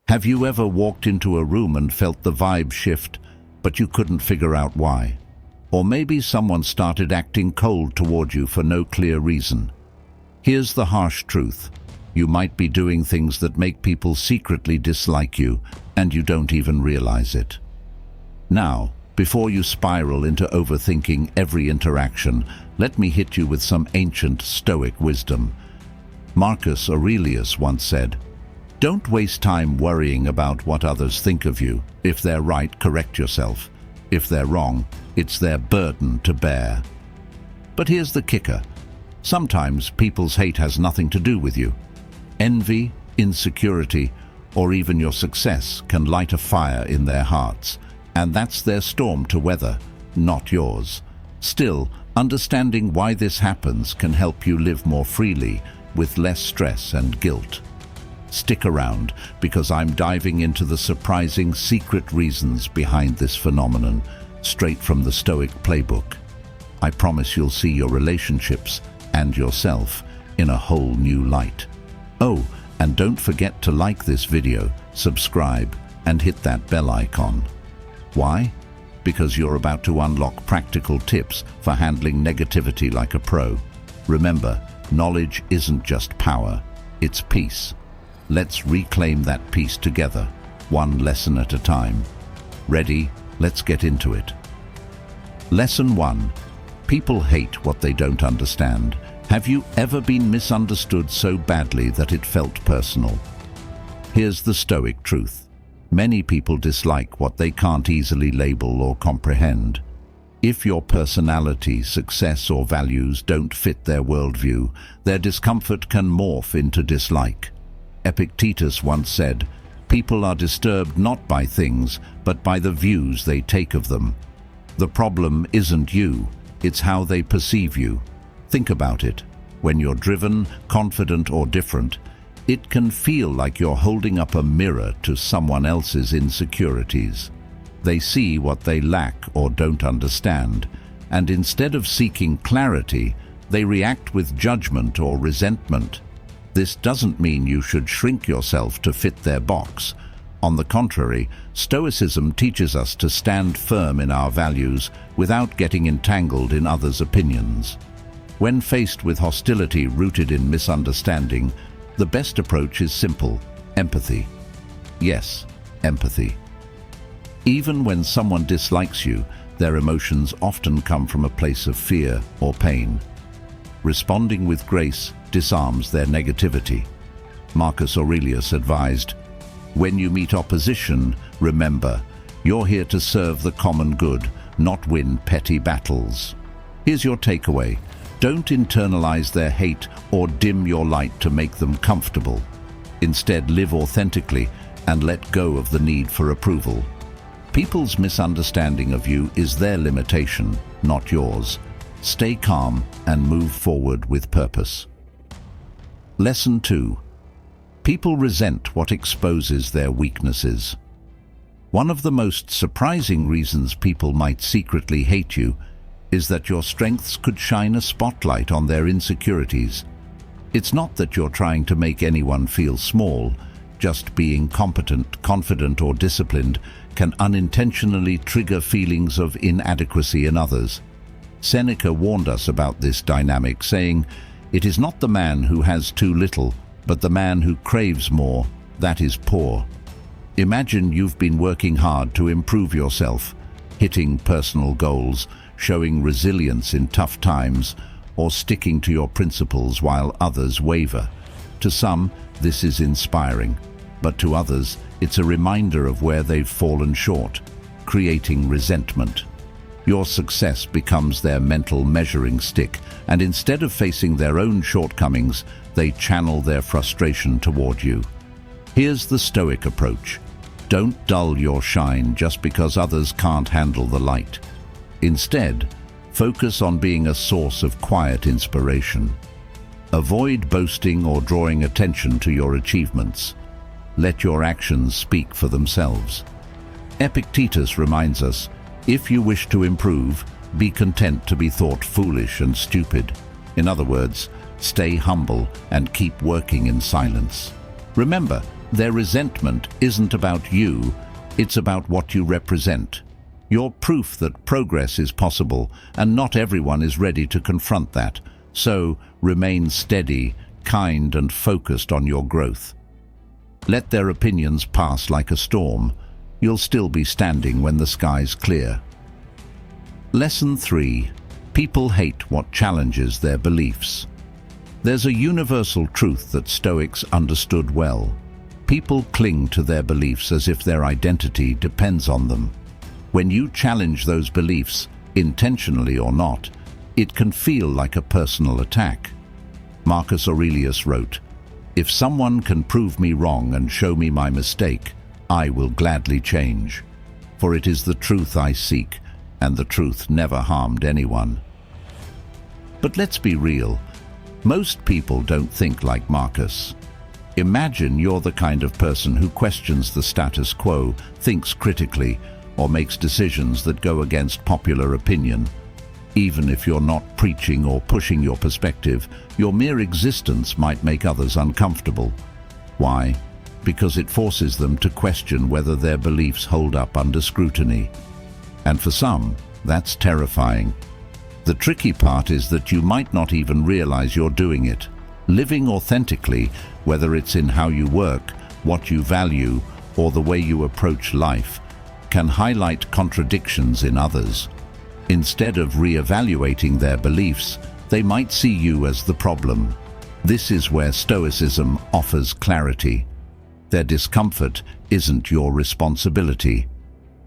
Have you ever walked into a room and felt the vibe shift, but you couldn't figure out why? Or maybe someone started acting cold toward you for no clear reason. Here's the harsh truth. You might be doing things that make people secretly dislike you, and you don't even realize it. Now, before you spiral into overthinking every interaction, let me hit you with some ancient Stoic wisdom. Marcus Aurelius once said, "Don't waste time worrying about what others think of you. If they're right, correct yourself. If they're wrong, it's their burden to bear." But here's the kicker. Sometimes people's hate has nothing to do with you. Envy, insecurity, or even your success can light a fire in their hearts, and that's their storm to weather, not yours. Still, understanding why this happens can help you live more freely, with less stress and guilt. Stick around, because I'm diving into the surprising secret reasons behind this phenomenon, straight from the Stoic playbook. I promise you'll see your relationships and yourself in a whole new light. Oh, and don't forget to like this video, subscribe, and hit that bell icon. Why? Because you're about to unlock practical tips for handling negativity like a pro. Remember, knowledge isn't just power, it's peace. Let's reclaim that peace together, one lesson at a time. Ready? Let's get into it. Lesson 1. People hate what they don't understand. Have you ever been misunderstood so badly that it felt personal? Here's the Stoic truth. Many people dislike what they can't easily label or comprehend. If your personality, success, or values don't fit their worldview, their discomfort can morph into dislike. Epictetus once said, "People are disturbed not by things, but by the views they take of them." The problem isn't you, it's how they perceive you. Think about it. When you're driven, confident, or different, it can feel like you're holding up a mirror to someone else's insecurities. They see what they lack or don't understand, and instead of seeking clarity, they react with judgment or resentment. This doesn't mean you should shrink yourself to fit their box. On the contrary, Stoicism teaches us to stand firm in our values without getting entangled in others' opinions. When faced with hostility rooted in misunderstanding, the best approach is simple: empathy. Yes, empathy. Even when someone dislikes you, their emotions often come from a place of fear or pain. Responding with grace disarms their negativity. Marcus Aurelius advised, "When you meet opposition, remember, you're here to serve the common good, not win petty battles." Here's your takeaway. Don't internalize their hate or dim your light to make them comfortable. Instead, live authentically and let go of the need for approval. People's misunderstanding of you is their limitation, not yours. Stay calm and move forward with purpose. Lesson 2. People resent what exposes their weaknesses. One of the most surprising reasons people might secretly hate you is that your strengths could shine a spotlight on their insecurities. It's not that you're trying to make anyone feel small. Just being competent, confident, or disciplined can unintentionally trigger feelings of inadequacy in others. Seneca warned us about this dynamic, saying, "It is not the man who has too little, but the man who craves more, that is poor." Imagine you've been working hard to improve yourself, hitting personal goals, showing resilience in tough times, or sticking to your principles while others waver. To some, this is inspiring, but to others, it's a reminder of where they've fallen short, creating resentment. Your success becomes their mental measuring stick, and instead of facing their own shortcomings, they channel their frustration toward you. Here's the Stoic approach. Don't dull your shine just because others can't handle the light. Instead, focus on being a source of quiet inspiration. Avoid boasting or drawing attention to your achievements. Let your actions speak for themselves. Epictetus reminds us, if you wish to improve, be content to be thought foolish and stupid. In other words, stay humble and keep working in silence. Remember, Their resentment isn't about you, it's about what you represent. You're proof that progress is possible, and not everyone is ready to confront that. So, remain steady, kind, and focused on your growth. Let their opinions pass like a storm. You'll still be standing when the sky's clear. Lesson 3. People hate what challenges their beliefs. There's a universal truth that Stoics understood well. People cling to their beliefs as if their identity depends on them. When you challenge those beliefs, intentionally or not, it can feel like a personal attack. Marcus Aurelius wrote, "If someone can prove me wrong and show me my mistake, I will gladly change. For it is the truth I seek, and the truth never harmed anyone." But let's be real. Most people don't think like Marcus. Imagine you're the kind of person who questions the status quo, thinks critically, or makes decisions that go against popular opinion. Even if you're not preaching or pushing your perspective, your mere existence might make others uncomfortable. Why? Because it forces them to question whether their beliefs hold up under scrutiny. And for some, that's terrifying. The tricky part is that you might not even realize you're doing it. Living authentically, whether it's in how you work, what you value, or the way you approach life, can highlight contradictions in others. Instead of re-evaluating their beliefs, they might see you as the problem. This is where Stoicism offers clarity. Their discomfort isn't your responsibility.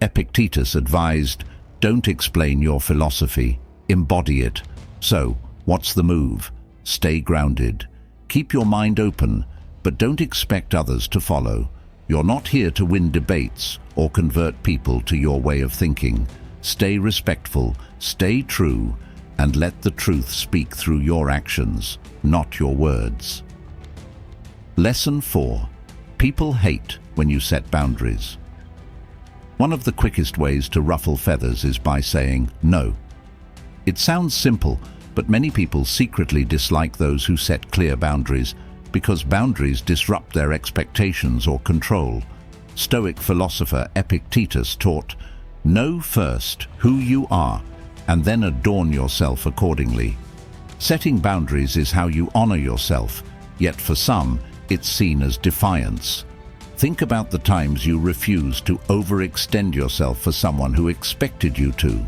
Epictetus advised, "Don't explain your philosophy, embody it." So, what's the move? Stay grounded. Keep your mind open, but don't expect others to follow. You're not here to win debates or convert people to your way of thinking. Stay respectful, stay true, and let the truth speak through your actions, not your words. Lesson 4. People hate when you set boundaries. One of the quickest ways to ruffle feathers is by saying no. It sounds simple, but many people secretly dislike those who set clear boundaries because boundaries disrupt their expectations or control. Stoic philosopher Epictetus taught, "Know first who you are, and then adorn yourself accordingly." Setting boundaries is how you honor yourself, yet for some, it's seen as defiance. Think about the times you refused to overextend yourself for someone who expected you to.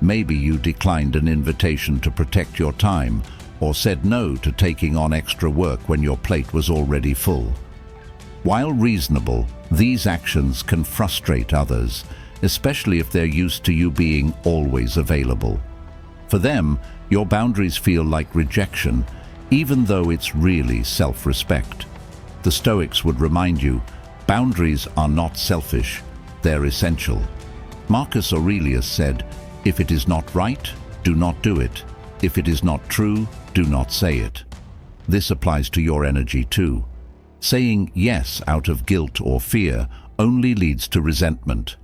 Maybe you declined an invitation to protect your time, or said no to taking on extra work when your plate was already full. While reasonable, these actions can frustrate others, especially if they're used to you being always available. For them, your boundaries feel like rejection, even though it's really self-respect. The Stoics would remind you, boundaries are not selfish, they're essential. Marcus Aurelius said, "If it is not right, do not do it. If it is not true, do not say it." This applies to your energy too. Saying yes out of guilt or fear only leads to resentment.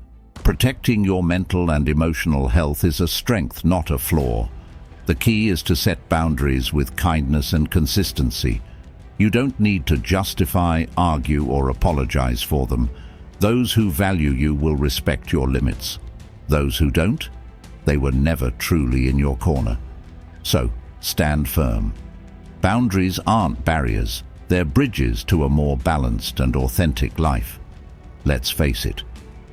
Protecting your mental and emotional health is a strength, not a flaw. The key is to set boundaries with kindness and consistency. You don't need to justify, argue, or apologize for them. Those who value you will respect your limits. Those who don't, they were never truly in your corner. So, stand firm. Boundaries aren't barriers, they're bridges to a more balanced and authentic life. Let's face it,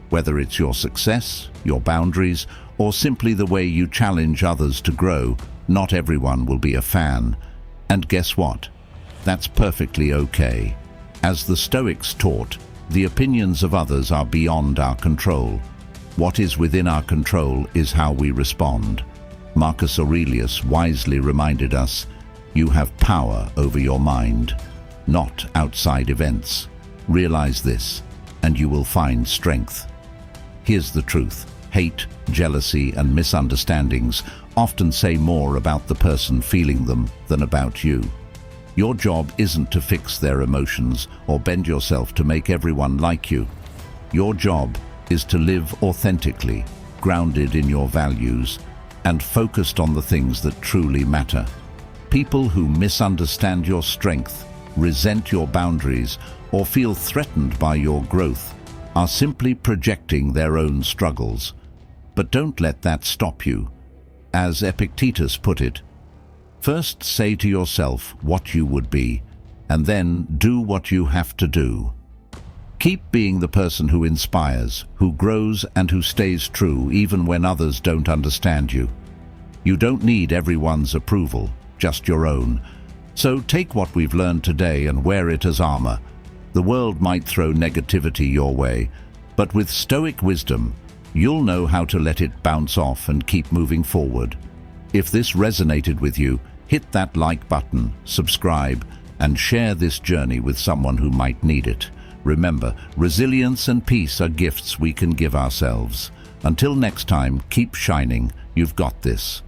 whether it's your success, your boundaries, or simply the way you challenge others to grow, not everyone will be a fan. And guess what? That's perfectly okay. As the Stoics taught, the opinions of others are beyond our control. What is within our control is how we respond. Marcus Aurelius wisely reminded us, "You have power over your mind, not outside events. Realize this, and you will find strength." Here's the truth. Hate, jealousy, and misunderstandings often say more about the person feeling them than about you. Your job isn't to fix their emotions or bend yourself to make everyone like you. Your job is to live authentically, grounded in your values, and focused on the things that truly matter. People who misunderstand your strength, resent your boundaries, or feel threatened by your growth are simply projecting their own struggles. But don't let that stop you. As Epictetus put it, first say to yourself what you would be, and then do what you have to do. Keep being the person who inspires, who grows, and who stays true even when others don't understand you. You don't need everyone's approval, just your own. So take what we've learned today and wear it as armor. The world might throw negativity your way, but with Stoic wisdom, you'll know how to let it bounce off and keep moving forward. If this resonated with you, hit that like button, subscribe, and share this journey with someone who might need it. Remember, resilience and peace are gifts we can give ourselves. Until next time, keep shining. You've got this.